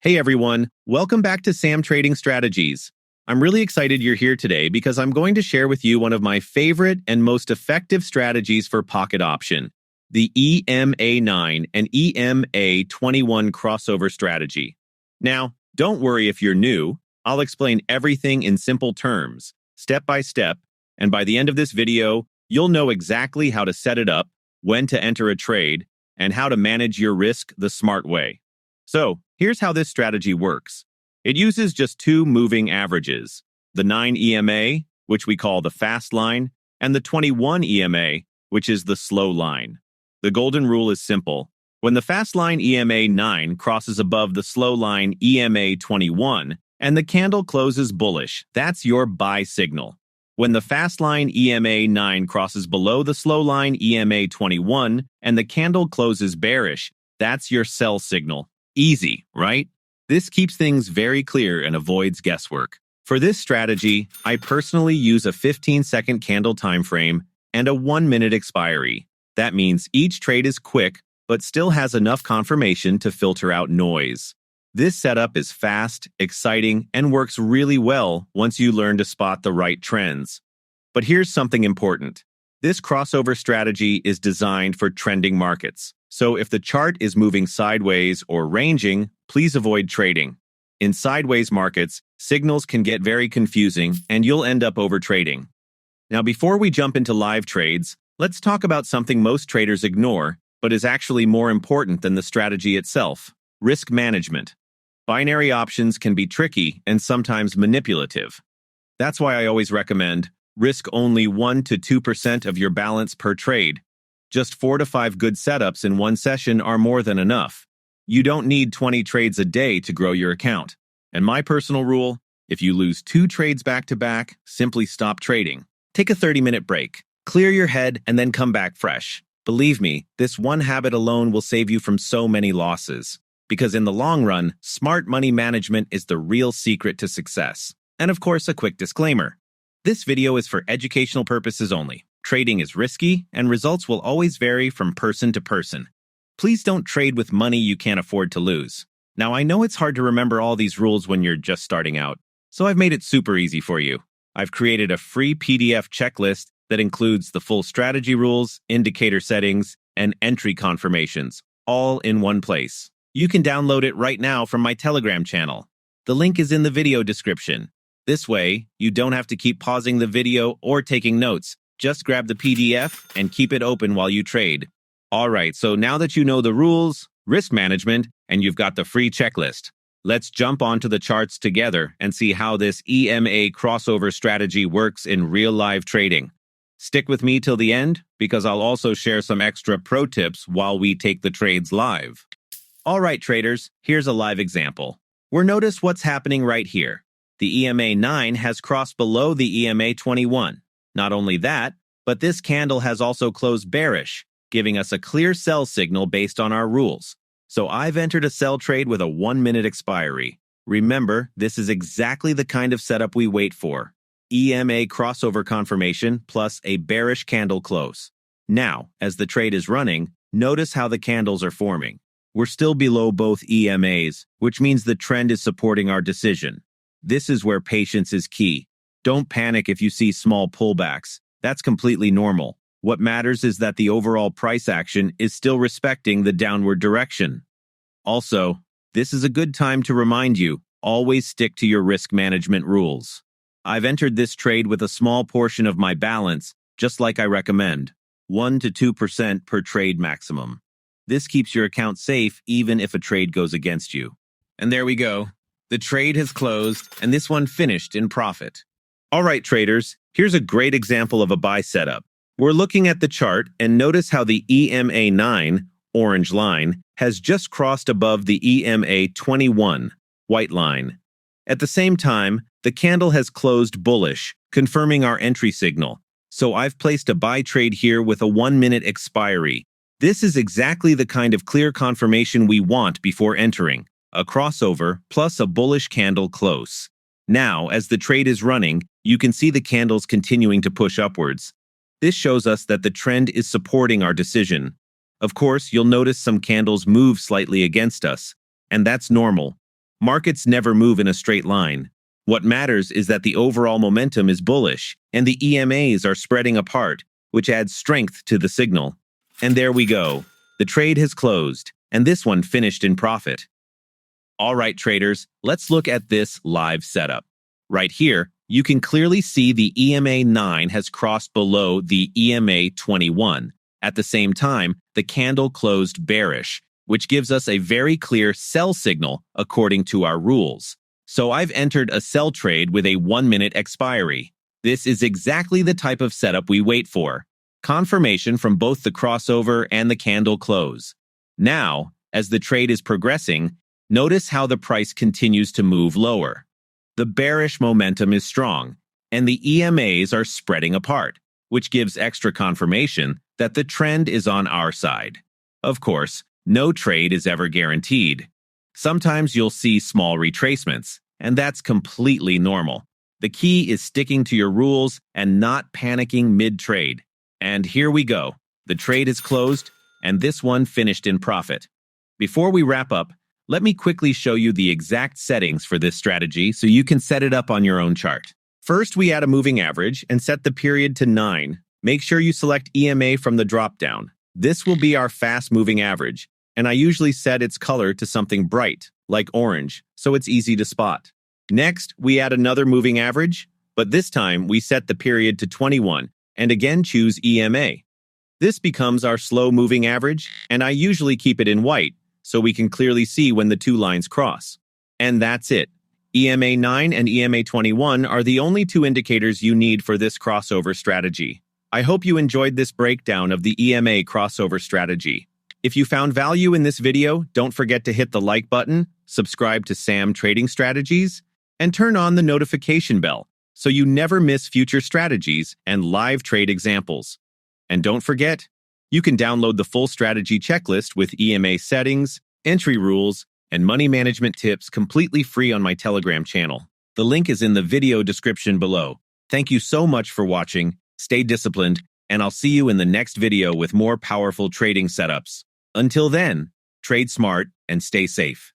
Hey everyone, welcome back to Sam Trading Strategies. I'm really excited you're here today because I'm going to share with you one of my favorite and most effective strategies for pocket option, the EMA9 and EMA21 crossover strategy. Now, don't worry if you're new, I'll explain everything in simple terms, step by step, and by the end of this video, you'll know exactly how to set it up, when to enter a trade, and how to manage your risk the smart way. So, here's how this strategy works. It uses just two moving averages, the 9 EMA, which we call the fast line, and the 21 EMA, which is the slow line. The golden rule is simple. When the fast line EMA 9 crosses above the slow line EMA 21 and the candle closes bullish, that's your buy signal. When the fast line EMA 9 crosses below the slow line EMA 21 and the candle closes bearish, that's your sell signal. Easy, right? This keeps things very clear and avoids guesswork. For this strategy, I personally use a 15-second candle time frame and a 1-minute expiry. That means each trade is quick, but still has enough confirmation to filter out noise. This setup is fast, exciting, and works really well once you learn to spot the right trends. But here's something important. This crossover strategy is designed for trending markets. So if the chart is moving sideways or ranging, please avoid trading. In sideways markets, signals can get very confusing and you'll end up overtrading. Now, before we jump into live trades, let's talk about something most traders ignore, but is actually more important than the strategy itself: risk management. Binary options can be tricky and sometimes manipulative. That's why I always recommend risk only 1 to 2% of your balance per trade. Just 4 to 5 good setups in one session are more than enough. You don't need 20 trades a day to grow your account. And my personal rule, if you lose 2 trades back-to-back, simply stop trading. Take a 30-minute break, clear your head, and then come back fresh. Believe me, this one habit alone will save you from so many losses. Because in the long run, smart money management is the real secret to success. And of course, a quick disclaimer. This video is for educational purposes only. Trading is risky, and results will always vary from person to person. Please don't trade with money you can't afford to lose. Now, I know it's hard to remember all these rules when you're just starting out, so I've made it super easy for you. I've created a free PDF checklist that includes the full strategy rules, indicator settings, and entry confirmations, all in one place. You can download it right now from my Telegram channel. The link is in the video description. This way, you don't have to keep pausing the video or taking notes. Just grab the PDF and keep it open while you trade. Alright, so now that you know the rules, risk management, and you've got the free checklist, let's jump onto the charts together and see how this EMA crossover strategy works in real live trading. Stick with me till the end, because I'll also share some extra pro tips while we take the trades live. Alright traders, here's a live example. Notice what's happening right here. The EMA 9 has crossed below the EMA 21. Not only that, but this candle has also closed bearish, giving us a clear sell signal based on our rules. So I've entered a sell trade with a 1-minute expiry. Remember, this is exactly the kind of setup we wait for. EMA crossover confirmation plus a bearish candle close. Now, as the trade is running, notice how the candles are forming. We're still below both EMAs, which means the trend is supporting our decision. This is where patience is key. Don't panic if you see small pullbacks. That's completely normal. What matters is that the overall price action is still respecting the downward direction. Also, this is a good time to remind you, always stick to your risk management rules. I've entered this trade with a small portion of my balance, just like I recommend, 1 to 2% per trade maximum. This keeps your account safe even if a trade goes against you. And there we go. The trade has closed, and this one finished in profit. Alright traders, here's a great example of a buy setup. We're looking at the chart and notice how the EMA 9, orange line, has just crossed above the EMA 21, white line. At the same time, the candle has closed bullish, confirming our entry signal. So I've placed a buy trade here with a 1-minute expiry. This is exactly the kind of clear confirmation we want before entering. A crossover plus a bullish candle close. Now, as the trade is running, you can see the candles continuing to push upwards. This shows us that the trend is supporting our decision. Of course, you'll notice some candles move slightly against us, and that's normal. Markets never move in a straight line. What matters is that the overall momentum is bullish, and the EMAs are spreading apart, which adds strength to the signal. And there we go. The trade has closed, and this one finished in profit. All right, traders, let's look at this live setup. Right here, you can clearly see the EMA 9 has crossed below the EMA 21. At the same time, the candle closed bearish, which gives us a very clear sell signal according to our rules. So I've entered a sell trade with a 1-minute expiry. This is exactly the type of setup we wait for. Confirmation from both the crossover and the candle close. Now, as the trade is progressing, notice how the price continues to move lower. The bearish momentum is strong, and the EMAs are spreading apart, which gives extra confirmation that the trend is on our side. Of course, no trade is ever guaranteed. Sometimes you'll see small retracements, and that's completely normal. The key is sticking to your rules and not panicking mid-trade. And here we go. The trade is closed, and this one finished in profit. Before we wrap up, let me quickly show you the exact settings for this strategy so you can set it up on your own chart. First, we add a moving average and set the period to 9. Make sure you select EMA from the drop-down. This will be our fast-moving average, and I usually set its color to something bright, like orange, so it's easy to spot. Next, we add another moving average, but this time we set the period to 21, and again choose EMA. This becomes our slow-moving average, and I usually keep it in white, so we can clearly see when the two lines cross. And that's it. EMA 9 and EMA 21 are the only two indicators you need for this crossover strategy. I hope you enjoyed this breakdown of the EMA crossover strategy. If you found value in this video, don't forget to hit the like button, subscribe to Sam Trading Strategies, and turn on the notification bell so you never miss future strategies and live trade examples. And don't forget, you can download the full strategy checklist with EMA settings, entry rules, and money management tips completely free on my Telegram channel. The link is in the video description below. Thank you so much for watching, stay disciplined, and I'll see you in the next video with more powerful trading setups. Until then, trade smart and stay safe.